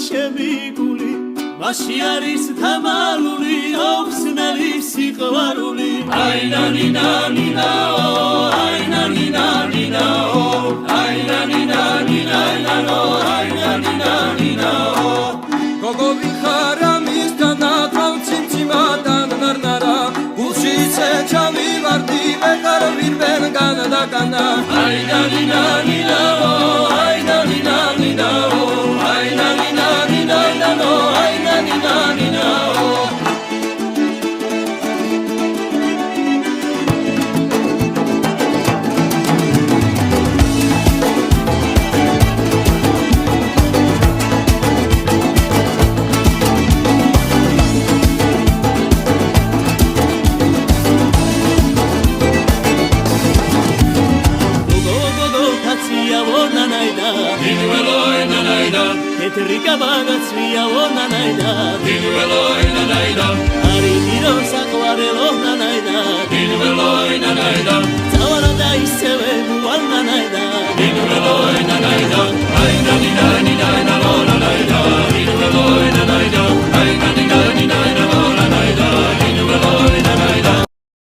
ჩემი გული მასში არის თამალული ოხსნელი სიყვარული აი ნანი ნანი ნაო აი ნანი ნანი ნაო აი ნანი ნანი ნაო აი ნანი ნანი ნაო გოგო ვიხარა მისთან ათავ ციმციმადან ნარნარა გულში ჩამივარდი ვეღარ ვირბენ განდაკანა აი ნანი ნანი ნაო აი ნანი ნანი ნაო აი ნანი ნანი ნაო აი ნანი ნანი ნაო Etrika bagatzvia ona naida Dinuelo ina naida Ari diro sakoarelo na naida Dinuelo ina naida Zawara da iseve buana naida Dinuelo ina naida Ai nani nani nani